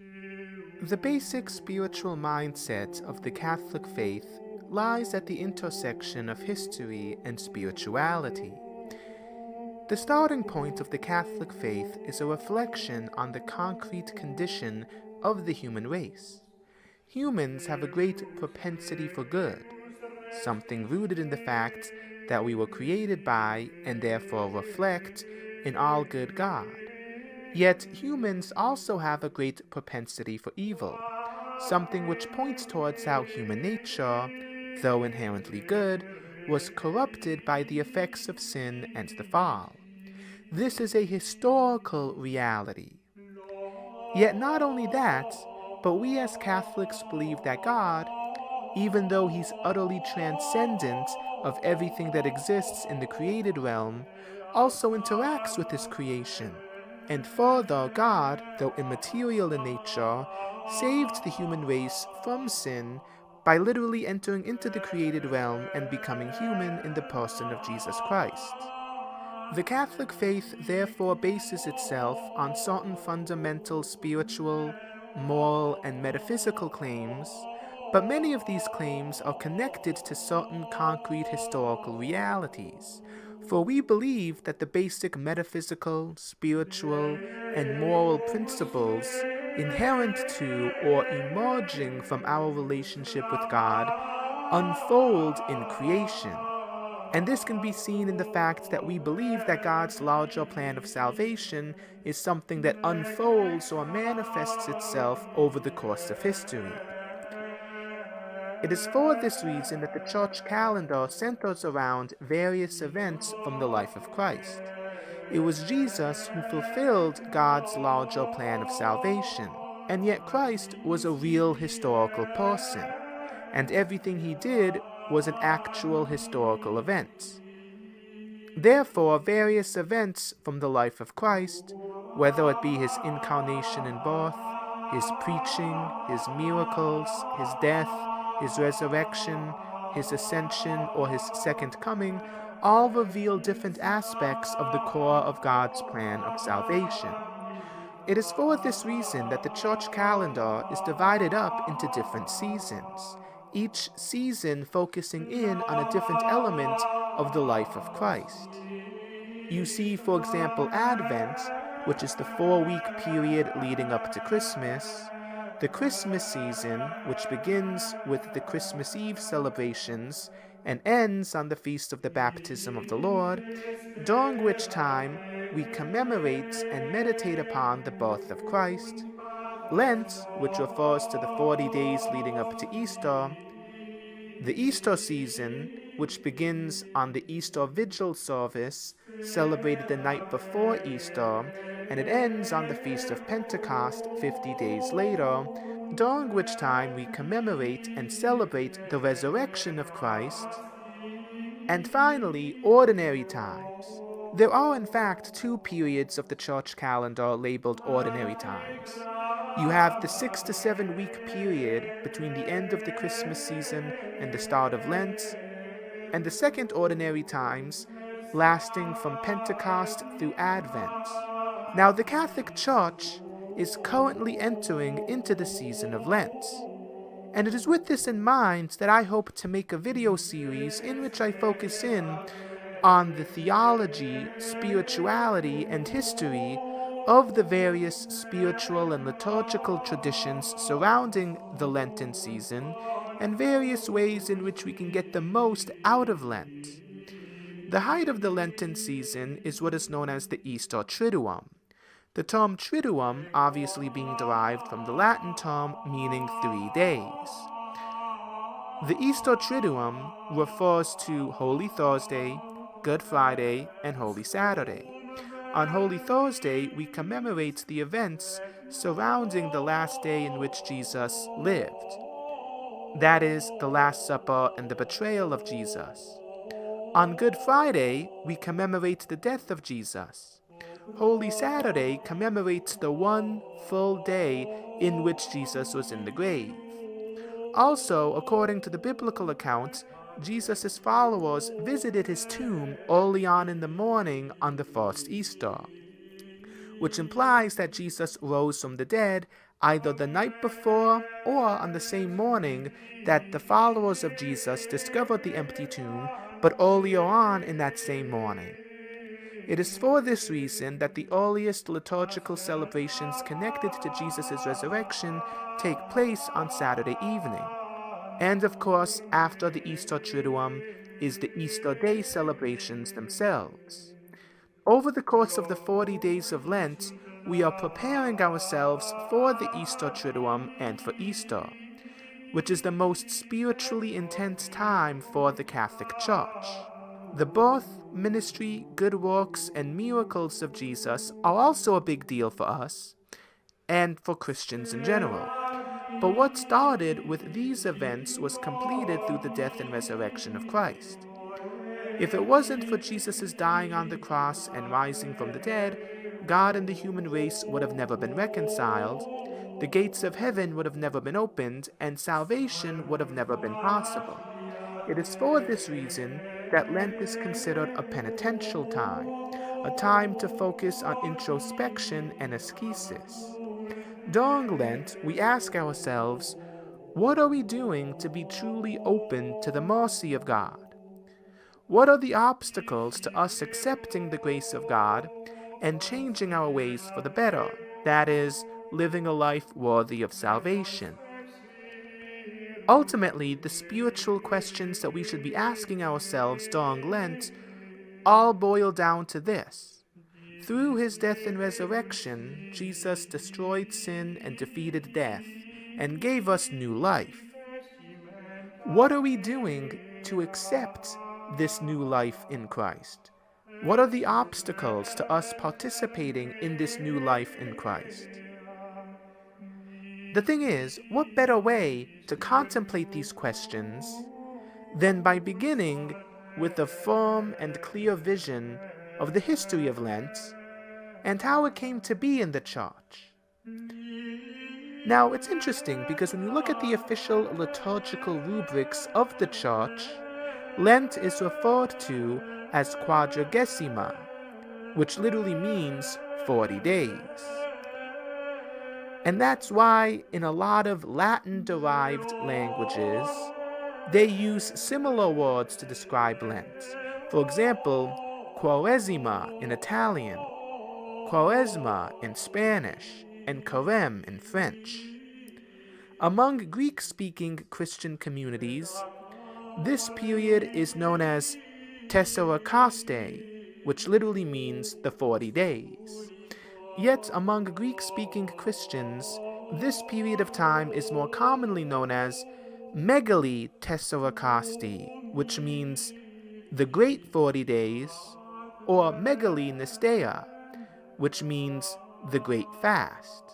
The basic spiritual mindset of the Catholic faith lies at the intersection of history and spirituality. The starting point of the Catholic faith is a reflection on the concrete condition of the human race. Humans have a great propensity for good, something rooted in the fact that we were created by and therefore reflect an all-good God. Yet humans also have a great propensity for evil, something which points towards how human nature, though inherently good, was corrupted by the effects of sin and the fall. This is a historical reality. Yet not only that, but we as Catholics believe that God, even though He's utterly transcendent of everything that exists in the created realm, also interacts with His creation. And further, God, though immaterial in nature, saved the human race from sin by literally entering into the created realm and becoming human in the person of Jesus Christ. The Catholic faith therefore bases itself on certain fundamental spiritual, moral, and metaphysical claims, but many of these claims are connected to certain concrete historical realities, for we believe that the basic metaphysical, spiritual, and moral principles inherent to or emerging from our relationship with God unfold in creation. And this can be seen in the fact that we believe that God's larger plan of salvation is something that unfolds or manifests itself over the course of history. It is for this reason that the church calendar centers around various events from the life of Christ. It was Jesus who fulfilled God's larger plan of salvation, and yet Christ was a real historical person, and everything He did was an actual historical event. Therefore, various events from the life of Christ, whether it be His incarnation and birth, His preaching, His miracles, His death, His resurrection, His ascension, or His second coming, all reveal different aspects of the core of God's plan of salvation. It is for this reason that the church calendar is divided up into different seasons, each season focusing in on a different element of the life of Christ. You see, for example, Advent, which is the 4-week period leading up to Christmas, the Christmas season, which begins with the Christmas Eve celebrations and ends on the feast of the baptism of the Lord, during which time we commemorate and meditate upon the birth of Christ, Lent, which refers to the 40 days leading up to Easter, the Easter season, which begins on the Easter Vigil service, celebrated the night before Easter, and it ends on the Feast of Pentecost 50 days later, during which time we commemorate and celebrate the resurrection of Christ. And finally, ordinary times. There are in fact 2 periods of the church calendar labeled ordinary times. You have the 6 to 7 week period between the end of the Christmas season and the start of Lent, and the second ordinary times lasting from Pentecost through Advent. Now, the Catholic Church is currently entering into the season of Lent. And it is with this in mind that I hope to make a video series in which I focus in on the theology, spirituality, and history of the various spiritual and liturgical traditions surrounding the Lenten season, and various ways in which we can get the most out of Lent. The height of the Lenten season is what is known as the Easter Triduum. The term Triduum obviously being derived from the Latin term meaning 3 days. The Easter Triduum refers to Holy Thursday, Good Friday, and Holy Saturday. On Holy Thursday, we commemorate the events surrounding the last day in which Jesus lived. That is, the Last Supper and the betrayal of Jesus. On Good Friday, we commemorate the death of Jesus. Holy Saturday commemorates the 1 full day in which Jesus was in the grave. Also, according to the biblical account, Jesus' followers visited his tomb early on in the morning on the first Easter, which implies that Jesus rose from the dead either the night before or on the same morning that the followers of Jesus discovered the empty tomb, but earlier on in that same morning. It is for this reason that the earliest liturgical celebrations connected to Jesus' resurrection take place on Saturday evening. And of course, after the Easter Triduum is the Easter Day celebrations themselves. Over the course of the 40 days of Lent, we are preparing ourselves for the Easter Triduum and for Easter, which is the most spiritually intense time for the Catholic Church. The birth, ministry, good works, and miracles of Jesus are also a big deal for us, and for Christians in general. But what started with these events was completed through the death and resurrection of Christ. If it wasn't for Jesus' dying on the cross and rising from the dead, God and the human race would have never been reconciled, the gates of heaven would have never been opened, and salvation would have never been possible. It is for this reason that Lent is considered a penitential time, a time to focus on introspection and ascesis. During Lent, we ask ourselves, what are we doing to be truly open to the mercy of God? What are the obstacles to us accepting the grace of God and changing our ways for the better, that is, living a life worthy of salvation? Ultimately, the spiritual questions that we should be asking ourselves during Lent all boil down to this. Through his death and resurrection, Jesus destroyed sin and defeated death, and gave us new life. What are we doing to accept this new life in Christ? What are the obstacles to us participating in this new life in Christ? The thing is, what better way to contemplate these questions than by beginning with a firm and clear vision of the history of Lent and how it came to be in the Church? Now, it's interesting because when you look at the official liturgical rubrics of the Church, Lent is referred to as Quadragesima, which literally means 40 days. And that's why in a lot of Latin-derived languages, they use similar words to describe Lent. For example, Quaresima in Italian, Quaresma in Spanish, and Carême in French. Among Greek-speaking Christian communities, this period is known as Tessarakaste, which literally means the 40 days. Yet among Greek-speaking Christians, this period of time is more commonly known as Megali Tessarakasti, which means the Great 40 Days, or Megali Nisteia, which means the Great Fast.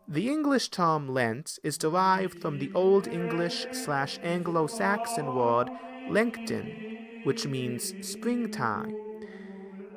The English term Lent is derived from the Old English/Anglo-Saxon word Lengton, which means springtime.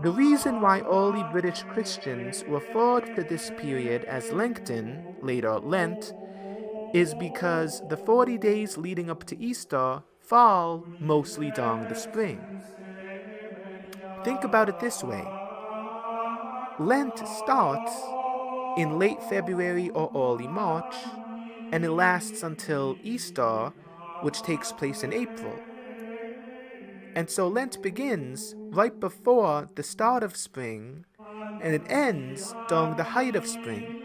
The reason why early British Christians referred to this period as Lengton, later Lent, is because the 40 days leading up to Easter fall mostly during the spring. Think about it this way. Lent starts in late February or early March, and it lasts until Easter, which takes place in April. And so Lent begins right before the start of spring, and it ends during the height of spring.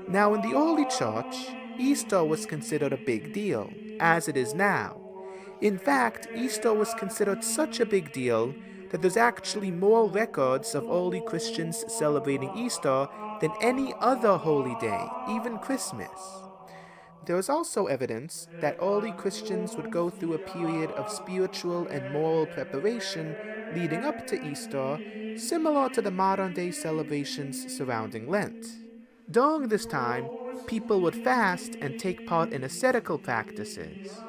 Now, in the early church, Easter was considered a big deal, as it is now. In fact, Easter was considered such a big deal that there's actually more records of early Christians celebrating Easter than any other holy day, even Christmas. There is also evidence that early Christians would go through a period of spiritual and moral preparation leading up to Easter, similar to the modern-day celebrations surrounding Lent. During this time, people would fast and take part in ascetical practices.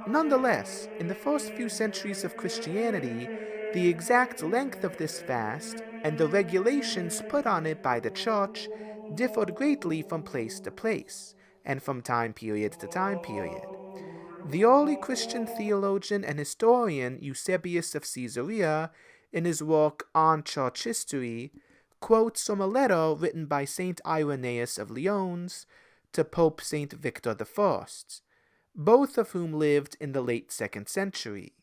Nonetheless, in the first few centuries of Christianity, the exact length of this fast and the regulations put on it by the Church differed greatly from place to place, and from time period to time period. The early Christian theologian and historian Eusebius of Caesarea, in his work On Church History, quotes from a letter written by Saint Irenaeus of Lyons to Pope Saint Victor I, both of whom lived in the late 2nd century.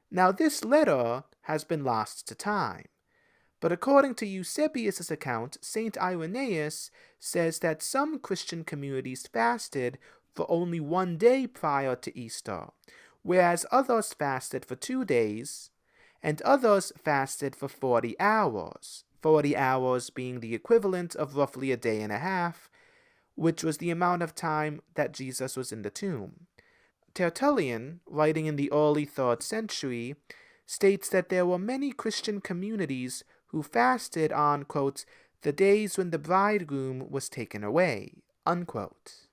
Now this letter has been lost to time, but according to Eusebius' account, Saint Irenaeus says that some Christian communities fasted for only 1 day prior to Easter, whereas others fasted for 2 days, and others fasted for 40 hours, 40 hours being the equivalent of roughly a day and a half, which was the amount of time that Jesus was in the tomb. Tertullian, writing in the early 3rd century, states that there were many Christian communities who fasted on, quote, the days when the bridegroom was taken away, unquote.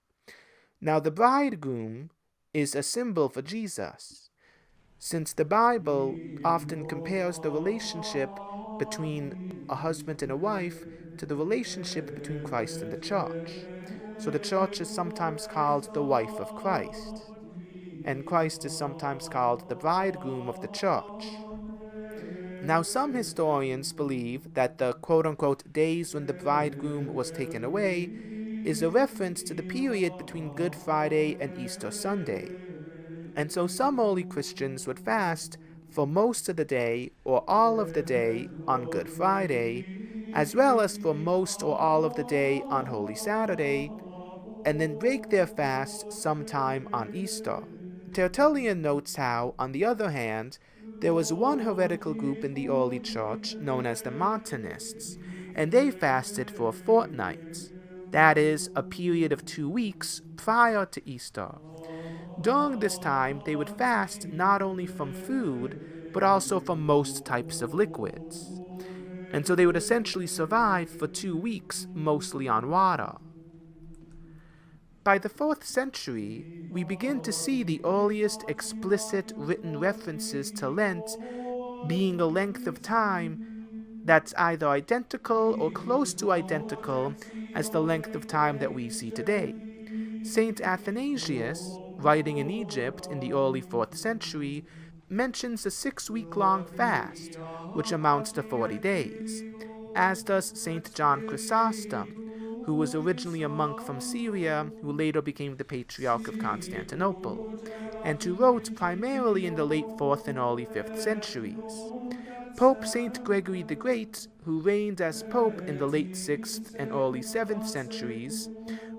Now the bridegroom is a symbol for Jesus, since the Bible often compares the relationship between a husband and a wife to the relationship between Christ and the church. So the church is sometimes called the wife of Christ, and Christ is sometimes called the bridegroom of the church. Now some historians believe that the quote-unquote days when the bridegroom was taken away is a reference to the period between Good Friday and Easter Sunday. And so some early Christians would fast for most of the day or all of the day on Good Friday, as well as for most or all of the day on Holy Saturday, and then break their fast sometime on Easter. Tertullian notes how, on the other hand, there was one heretical group in the early church known as the Montanists, and they fasted for a fortnight, that is, a period of 2 weeks prior to Easter. During this time, they would fast not only from food, but also from most types of liquids. And so they would essentially survive for 2 weeks mostly on water. By the 4th century, we begin to see the earliest explicit written references to Lent being a length of time that's either identical or close to identical as the length of time that we see today. Saint Athanasius, writing in Egypt in the early 4th century, mentions a 6-week-long fast, which amounts to 40 days, as does Saint John Chrysostom, who was originally a monk from Syria, who later became the Patriarch of Constantinople, and who wrote primarily in the late 4th and early 5th centuries. Pope Saint Gregory the Great, who reigned as Pope in the late 6th and early 7th centuries,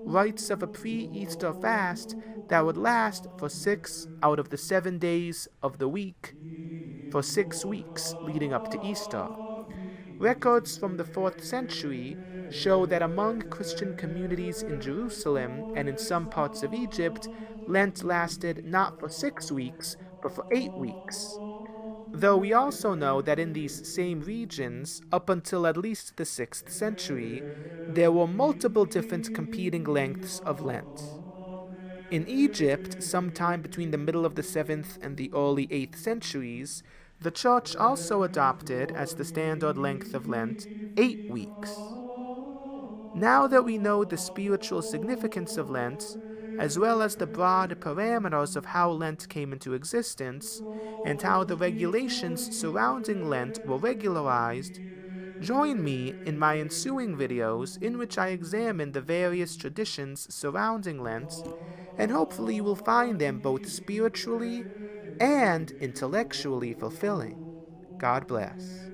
writes of a pre-Easter fast that would last for 6 out of the 7 days of the week, for 6 weeks leading up to Easter. Records from the 4th century show that among Christian communities in Jerusalem and in some parts of Egypt, Lent lasted not for 6 weeks, but for 8 weeks. Though we also know that in these same regions, up until at least the 6th century, there were multiple different competing lengths of Lent. In Egypt, sometime between the middle of the 7th and the early 8th centuries, the Church also adopted as the standard length of Lent 8 weeks. Now that we know the spiritual significance of Lent, as well as the broad parameters of how Lent came into existence, and how the regulations surrounding Lent were regularized, join me in my ensuing videos in which I examine the various traditions surrounding Lent, and hopefully you will find them both spiritually and intellectually fulfilling. God bless.